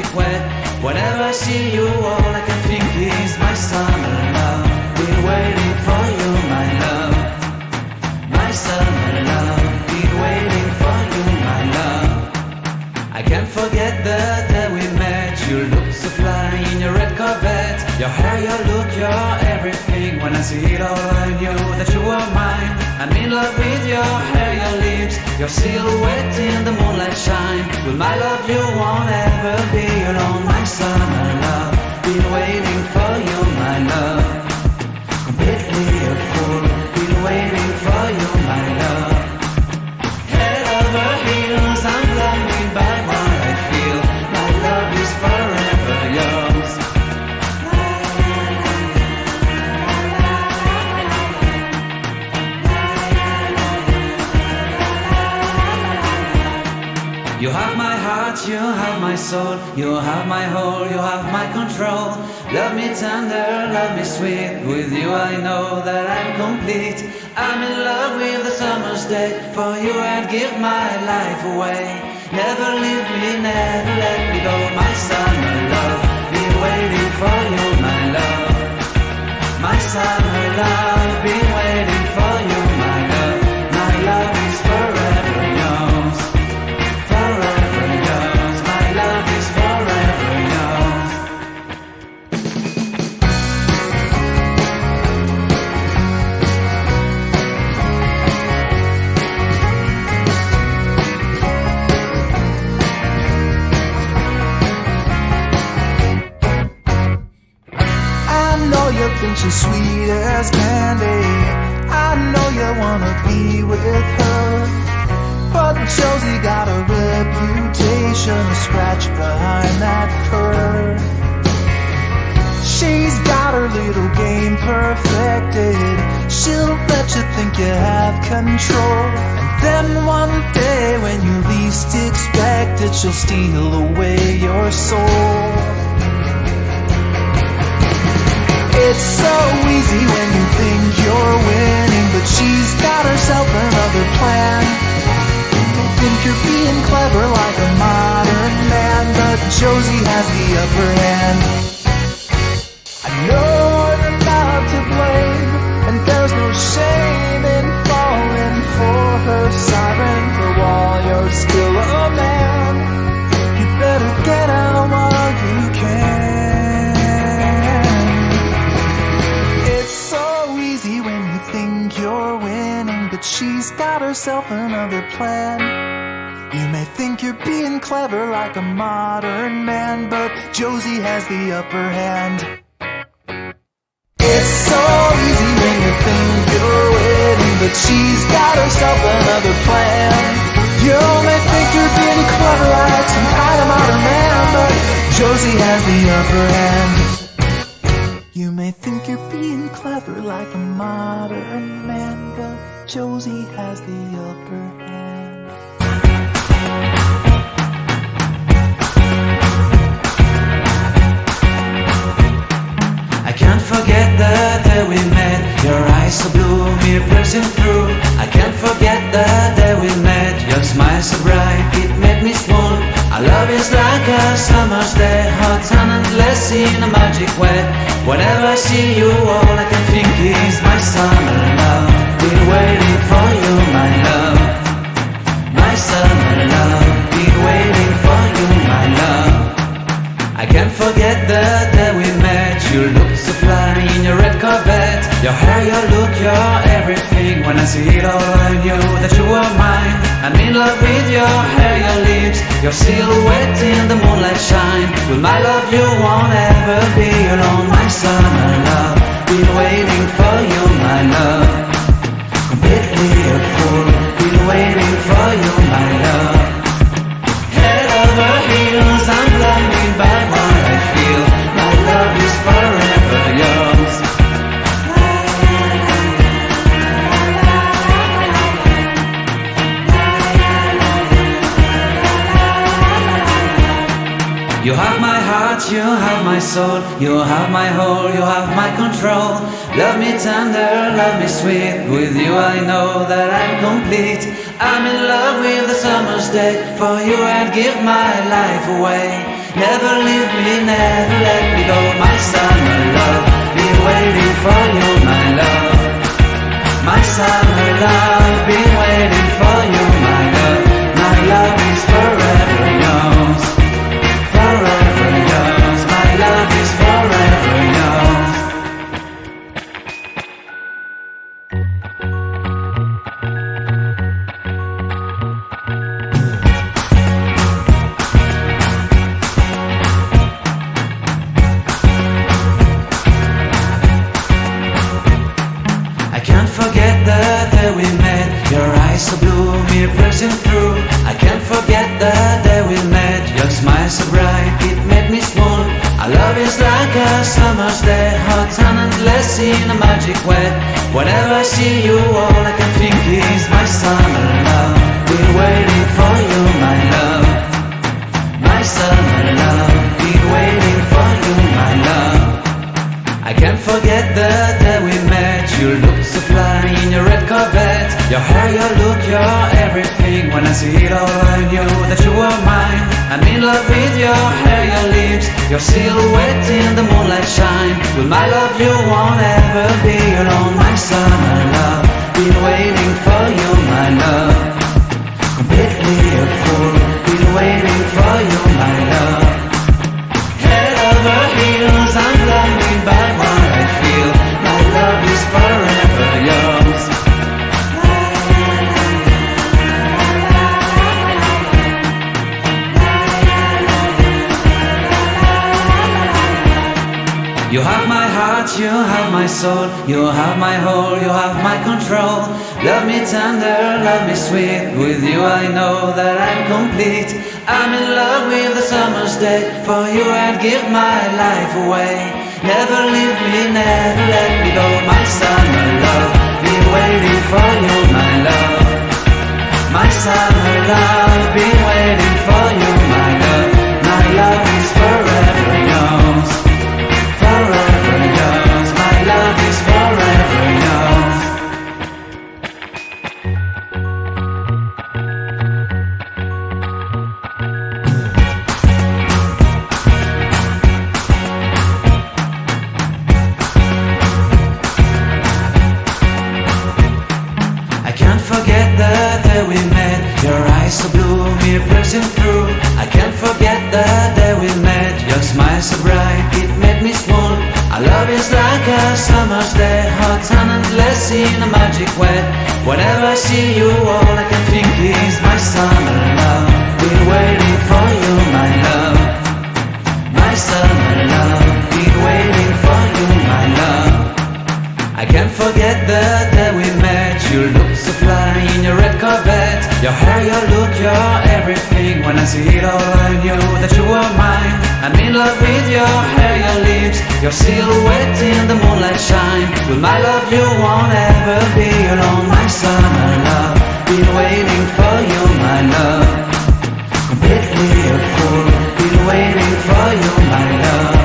magic wet. Whenever I see you, all I can think is my summer love. Been waiting for you, my love. My summer love. Been waiting for you, my love. I can't forget the day we met. You looked so fly in your red Corvette. Your hair, your look, your everything. When I see it all, I knew that you were mine. I'm in love with your hair, your lips, your silhouette in the moonlight shine. With my love you won't ever be alone. My summer love, been waiting for you, my love. Completely a fool, been waiting for you, my love. Head over heels, I'm blinded by what I feel. My love is forever yours. You have my heart, you have my soul, you have my whole, you have my control. Love me tender, love me sweet, with you I know that I'm complete. I'm in love with the summer's day, for you I'd give my life away. Never leave me, never let me go, my summer love. Been waiting for you, my love. My summer love, been waiting for you, my love. My love is forever yours. Forever yours, my love is forever yours. I know you think she's sweet as candy. I know you wanna be with her, but Josie got a reputation, a scratch behind that fur. She's got her little game perfected. She'll let you think you have control, and then one day when you least expect it, she'll steal away your soul. It's so easy when you think you're winning, but she's got herself another plan. Think you're being clever like a modern man, but Josie has the upper hand. I know you're not to blame, and there's no shame in falling for her siren. For while you're still a man, you better get out while you can. It's so easy when you think you're winning, but she's got herself another plan. You may think you're being clever like a modern man, but Josie has the upper hand. It's so easy when you think you're winning, but she's got herself another plan. You may think you're being clever like some kind of modern man, but Josie has the upper hand. You may think you're being clever like a modern man, but Josie has the upper hand. I can't forget the day we met. Your eyes so blue, me piercing through. I can't forget the day we met. Your smile so bright, it made me swoon. Our love is like a summer's day, hot and endless in a magic way. Whenever I see you, all I can think is my summer love. Been waiting for you, my love. My summer love. Been waiting for you, my love. I can't forget the day we met. You looked so fly in your red Corvette. Your hair, your look, your everything. When I see it all, I knew that you were mine. I'm in love with your hair, your lips, your silhouette in the moonlight shine. With my love you won't ever be alone. My summer love, been waiting for you, my love. Completely a fool, been waiting for you, my love. Head over heels, I'm blinded by what I feel. My love is forever yours. You have my heart, you have my soul, you have my whole, you have my control. Love me tender, love me sweet, with you I know that I'm complete. I'm in love with the summer's day, for you I'd give my life away. Never leave me, never let me go. My summer love, been waiting for you, my love. My summer love, been waiting for you, my love. My love is forever yours, forever yours. My love is forever yours. I can't forget the day we met. Your eyes so blue, me pressing through. I can't forget the day we met. Your smile so bright, it made me swoon. Our love is like a summer's day, hot and endless in a magic way. Whenever I see you, all I can think is my summer love. Been waiting for you, my love. My summer love, been waiting for you, my love. I can't forget the day we met. You looked so fly in your red Corvette. Your hair, your look, your everything. When I see it all, I knew that you were mine. I'm in love with your hair, your lips, your silhouette in the moonlight shine. With my love you won't ever be alone. My summer love, been waiting for you, my love. Completely a fool, been waiting for you, my love. Head over heels, I'm blinded by what I feel. My love is forever yours. You have my heart, you have my soul, you have my whole, you have my control. Love me tender, love me sweet. With you I know that I'm complete. I'm in love with the summer's day. For you I'd give my life away. Never leave me, never let me go. My summer love, been waiting for you, my love. My summer love, been waiting for you, my love. My love is forever yours, forever yours. My love is forever yours. I can't forget the day we met. Your eyes so blue, me pressing through. I can't forget the day we met. Your smile so bright, it made me swoon. Our love is like a summer's day, hot and endless in a magic way. Whenever I see you, all I can think is my summer love. Been waiting for you, my love. My summer love, been waiting for you, my love. I can't forget the day we met. You looked so fly in your red Corvette. Your hair, your look, your everything. When I see it all, I knew that you were mine. I'm in love with your hair, your lips, your silhouette in the moonlight shine. With my love you won't ever be alone. My summer love, been waiting for you, my love. Completely a fool, been waiting for you, my love.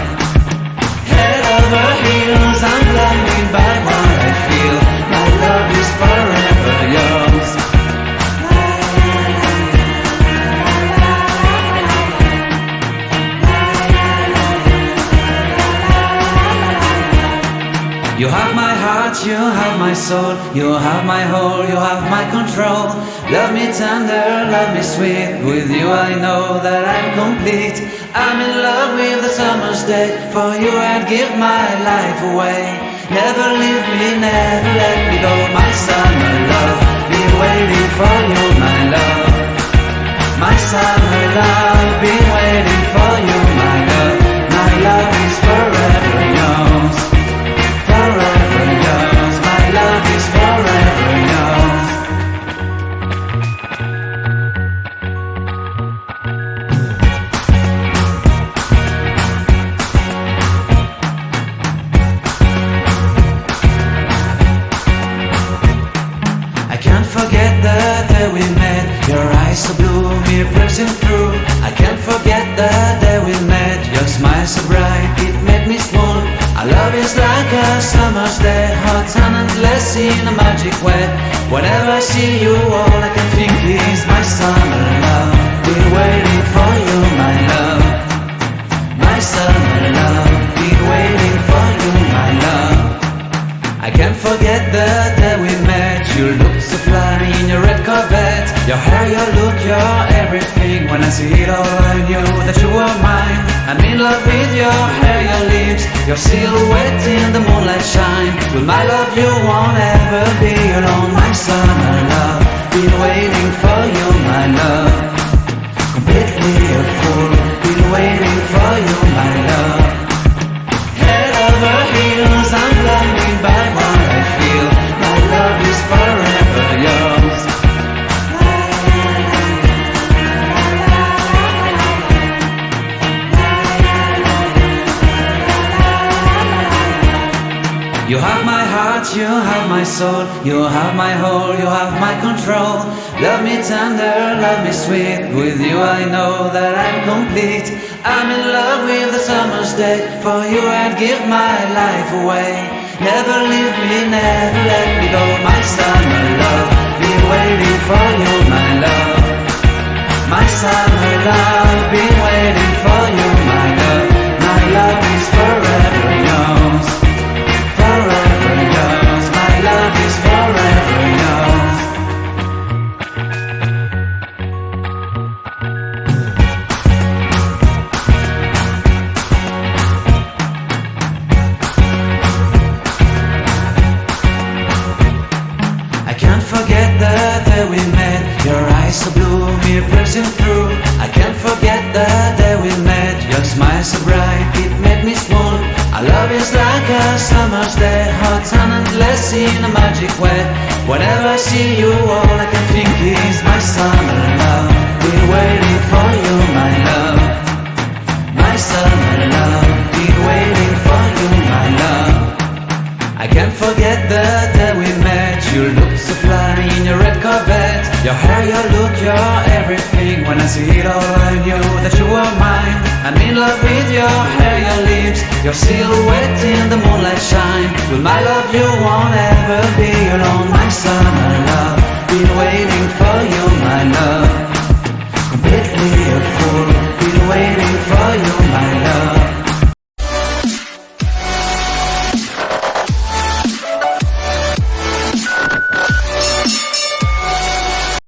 Head over heels, I'm blinded by what I feel. My love is forever yours. You have my heart, you have my soul, you have my whole, you have my control. Love me tender, love me sweet. With you I know that I'm complete. I'm in love with the summer's day. For you I'd give my life away. Never leave me, never let me go. My summer love, been waiting for you, my love. My summer love, been waiting for you, my love. My love is forever yours, forever yours. My love is forever yours. I can't forget the day we met. Your eyes so blue, me pressing through. I can't forget the day we met. Your smile so bright, it made me swoon. Our love is like a summer's day, hot and endless in a magic way. Whenever I see you, all I can think is my summer love. Been waiting for you, my love. my summer love, been waiting for you, my love. I can't forget the day we met. You looked so fly in your red Corvette. Your hair, your look, your everything. When I see it all, I knew that you were mine. I'm in love with your hair, your lips, your silhouette in the moonlight shine. With my love you won't ever be alone, my summer love. Been waiting for you, my love. Completely a fool. Been waiting for you, my love. Head over heels, I'm blinded by what I feel. My love is forever yours. You have my heart, you have my soul, you have my whole, you have my control. Love me tender, love me sweet. With you I know that I'm complete. I'm in love with the summer's day. For you I'd give my life away. Never leave me, never let me go, my summer love. Been waiting for you, my love. My summer love, been waiting for you, my love. My love is forever yours. Forever yours, my love is forever yours. I can't forget the day we met. Your eyes so blue, me pressing through. I can't forget the day we met. Your smile so bright, it made me swoon. Our love is like a summer's day, hot and endless in a magic way. Whenever I see you, all I can think is my summer love. Been waiting for you, my love. My summer love, been waiting for you, my love. I can't forget the day we met. You looked so fly in your red Corvette. Your hair, your look, your everything. When I see it all, I knew that you were mine. I'm in love with your hair, your lips, your silhouette in the moonlight shine. With my love you won't ever be alone, my summer love. Been waiting for